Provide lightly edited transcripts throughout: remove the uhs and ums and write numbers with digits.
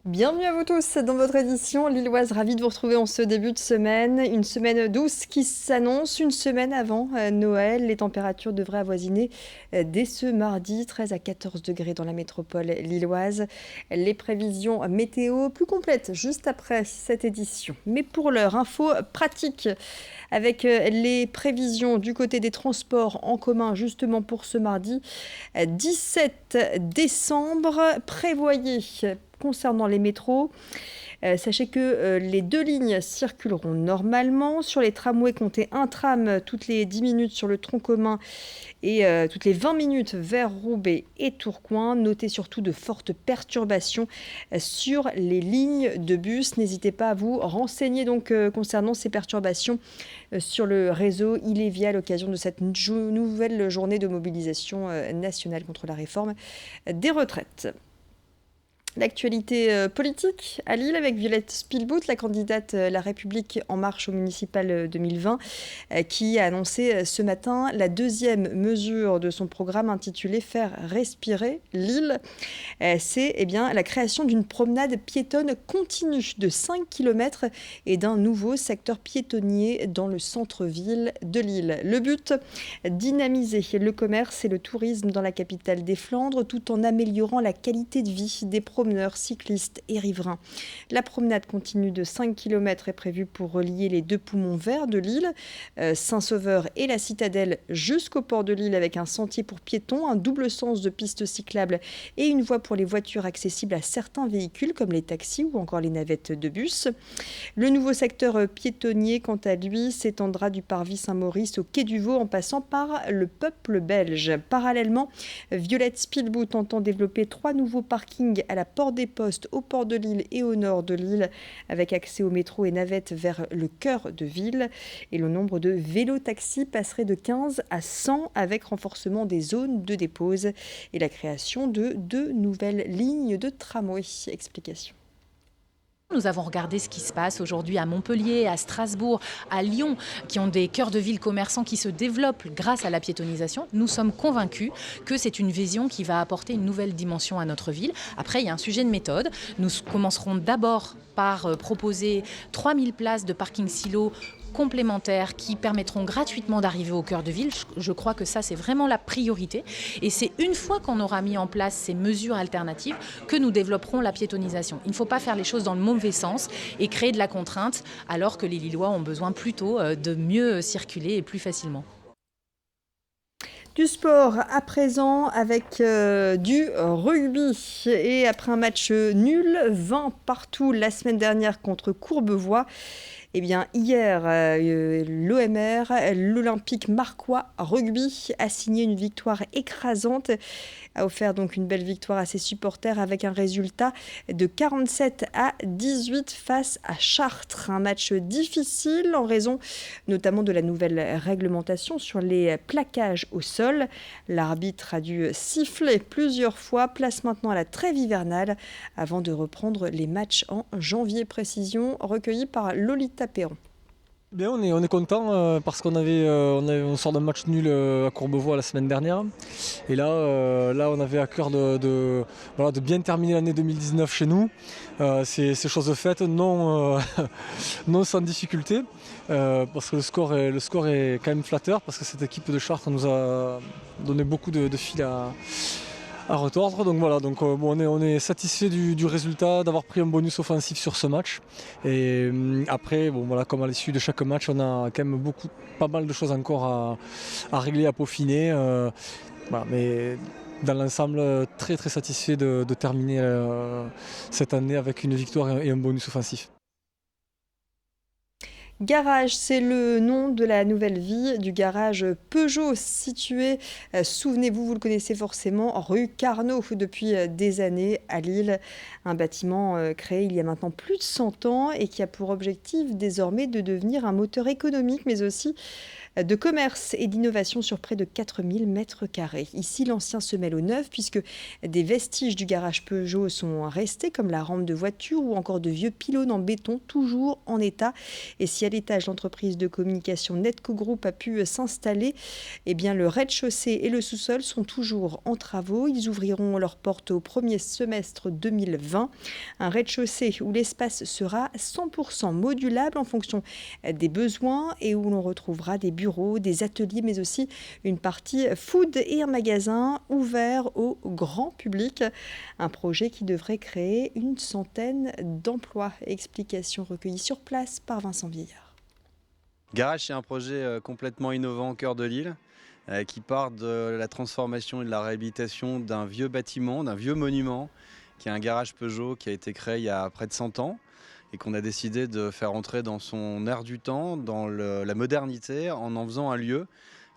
Bienvenue à vous tous dans votre édition lilloise. Ravie de vous retrouver en ce début de semaine. Une semaine douce qui s'annonce, une semaine avant Noël. Les températures devraient avoisiner dès ce mardi 13 à 14 degrés dans la métropole lilloise. Les prévisions météo plus complètes juste après cette édition. Mais pour l'heure, info pratique avec les prévisions du côté des transports en commun justement pour ce mardi 17 décembre. Prévoyez concernant les métros, sachez que les deux lignes circuleront normalement. Sur les tramways, comptez un tram toutes les 10 minutes sur le tronc commun et toutes les 20 minutes vers Roubaix et Tourcoing. Notez surtout de fortes perturbations sur les lignes de bus. N'hésitez pas à vous renseigner donc concernant ces perturbations sur le réseau Ilévia à l'occasion de cette nouvelle journée de mobilisation nationale contre la réforme des retraites. L'actualité politique à Lille avec Violette Spilbout, la candidate La République En Marche au municipal 2020, qui a annoncé ce matin la deuxième mesure de son programme intitulé Faire respirer Lille. C'est la création d'une promenade piétonne continue de 5 km et d'un nouveau secteur piétonnier dans le centre-ville de Lille. Le but, dynamiser le commerce et le tourisme dans la capitale des Flandres tout en améliorant la qualité de vie des promeneurs, cyclistes et riverains. La promenade continue de 5 km est prévue pour relier les deux poumons verts de Lille, Saint-Sauveur et la Citadelle jusqu'au port de Lille avec un sentier pour piétons, un double sens de pistes cyclables et une voie pour les voitures accessibles à certains véhicules comme les taxis ou encore les navettes de bus. Le nouveau secteur piétonnier, quant à lui, s'étendra du parvis Saint-Maurice au quai du Vau en passant par le peuple belge. Parallèlement, Violette Spilbout entend développer 3 nouveaux parkings à la Porte des Postes, au port de Lille et au nord de Lille, avec accès au métro et navettes vers le cœur de ville. Et le nombre de vélos-taxis passerait de 15 à 100 avec renforcement des zones de dépose et la création de 2 nouvelles lignes de tramway. Explication. Nous avons regardé ce qui se passe aujourd'hui à Montpellier, à Strasbourg, à Lyon, qui ont des cœurs de ville commerçants qui se développent grâce à la piétonisation. Nous sommes convaincus que c'est une vision qui va apporter une nouvelle dimension à notre ville. Après, il y a un sujet de méthode. Nous commencerons d'abord par proposer 3000 places de parking silo complémentaires qui permettront gratuitement d'arriver au cœur de ville. Je crois que ça, c'est vraiment la priorité. Et c'est une fois qu'on aura mis en place ces mesures alternatives que nous développerons la piétonisation. Il ne faut pas faire les choses dans le mauvais sens et créer de la contrainte alors que les Lillois ont besoin plutôt de mieux circuler et plus facilement. Du sport à présent avec du rugby. Et après un match nul, 20 partout la semaine dernière contre Courbevoie, eh bien, hier, l'OMR, l'Olympique Marcois Rugby, a signé une victoire écrasante, a offert donc une belle victoire à ses supporters avec un résultat de 47 à 18 face à Chartres. Un match difficile en raison notamment de la nouvelle réglementation sur les plaquages au sol. L'arbitre a dû siffler plusieurs fois. Place maintenant à la trêve hivernale avant de reprendre les matchs en janvier. Précision recueillie par Lolita Perron. Bien, on est content parce on sort d'un match nul à Courbevoie la semaine dernière. Et là on avait à cœur de bien terminer l'année 2019 chez nous. C'est chose faite, non, non sans difficulté. Parce que le score est quand même flatteur parce que cette équipe de Chartres nous a donné beaucoup de fil à retordre. Donc voilà, on est satisfait du résultat, d'avoir pris un bonus offensif sur ce match. Et après, comme à l'issue de chaque match, on a quand même pas mal de choses encore à régler, à peaufiner. Mais dans l'ensemble, très très satisfait de terminer cette année avec une victoire et un bonus offensif. Garage, c'est le nom de la nouvelle vie du garage Peugeot situé, souvenez-vous, vous le connaissez forcément, rue Carnot depuis des années à Lille. Un bâtiment créé il y a maintenant plus de 100 ans et qui a pour objectif désormais de devenir un moteur économique mais aussi de commerce et d'innovation sur près de 4000 mètres carrés. Ici, l'ancien se mêle au neuf puisque des vestiges du garage Peugeot sont restés, comme la rampe de voiture ou encore de vieux pylônes en béton, toujours en état. Et si à l'étage, l'entreprise de communication Netco Group a pu s'installer, eh bien, le rez-de-chaussée et le sous-sol sont toujours en travaux. Ils ouvriront leurs portes au premier semestre 2020. Un rez-de-chaussée où l'espace sera 100% modulable en fonction des besoins et où l'on retrouvera des bureaux, des ateliers, mais aussi une partie food et un magasin ouvert au grand public. Un projet qui devrait créer une centaine d'emplois. Explications recueillies sur place par Vincent Vieillard. Garage, c'est un projet complètement innovant au cœur de Lille qui part de la transformation et de la réhabilitation d'un vieux bâtiment, d'un vieux monument qui est un garage Peugeot qui a été créé il y a près de 100 ans et qu'on a décidé de faire entrer dans son air du temps, dans la modernité, en faisant un lieu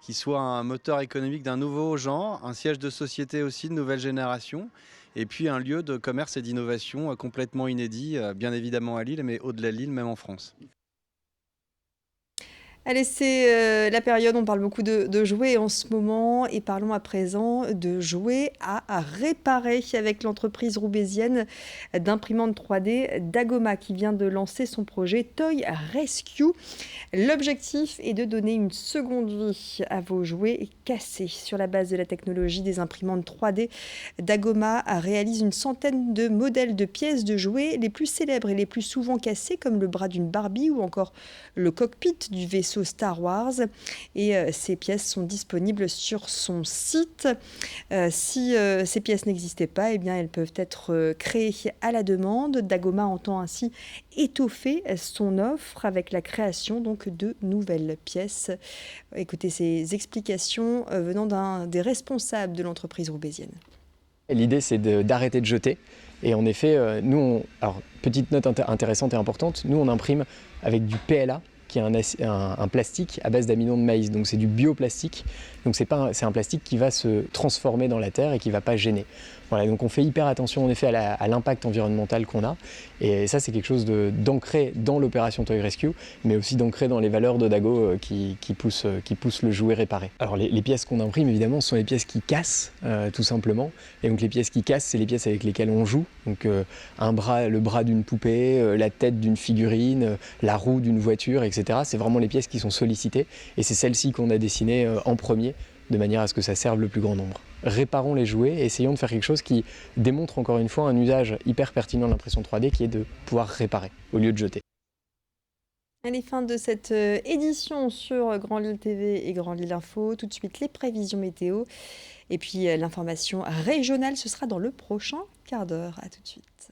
qui soit un moteur économique d'un nouveau genre, un siège de société aussi de nouvelle génération, et puis un lieu de commerce et d'innovation complètement inédit, bien évidemment à Lille, mais au-delà de Lille, même en France. Allez, c'est la période, on parle beaucoup de jouets en ce moment et parlons à présent de jouets à réparer avec l'entreprise roubaisienne d'imprimante 3D Dagoma qui vient de lancer son projet Toy Rescue. L'objectif est de donner une seconde vie à vos jouets cassés. Sur la base de la technologie des imprimantes 3D, Dagoma réalise une centaine de modèles de pièces de jouets les plus célèbres et les plus souvent cassés comme le bras d'une Barbie ou encore le cockpit du vaisseau Star Wars et ces pièces sont disponibles sur son site. Si ces pièces n'existaient pas, eh bien, elles peuvent être créées à la demande. Dagoma entend ainsi étoffer son offre avec la création donc de nouvelles pièces. Écoutez ces explications venant d'un des responsables de l'entreprise roubaisienne. L'idée, c'est d'arrêter de jeter. Et en effet, alors, petite note intéressante et importante, nous, on imprime avec du PLA, qui est un plastique à base d'amidon de maïs. Donc c'est du bioplastique. Donc c'est un plastique qui va se transformer dans la terre et qui ne va pas gêner. Voilà, donc on fait hyper attention en effet à l'impact environnemental qu'on a. Et ça, c'est quelque chose d'ancré dans l'opération Toy Rescue, mais aussi d'ancré dans les valeurs de Dago qui poussent le jouet réparé. Alors les pièces qu'on imprime, évidemment, ce sont les pièces qui cassent, tout simplement. Et donc les pièces qui cassent, c'est les pièces avec lesquelles on joue. Donc le bras d'une poupée, la tête d'une figurine, la roue d'une voiture, etc. C'est vraiment les pièces qui sont sollicitées. Et c'est celles-ci qu'on a dessinées en premier, de manière à ce que ça serve le plus grand nombre. Réparons les jouets et essayons de faire quelque chose qui démontre encore une fois un usage hyper pertinent de l'impression 3D qui est de pouvoir réparer au lieu de jeter. Allez, fin de cette édition sur Grand Lille TV et Grand Lille Info. Tout de suite, les prévisions météo. Et puis l'information régionale, ce sera dans le prochain quart d'heure. À tout de suite.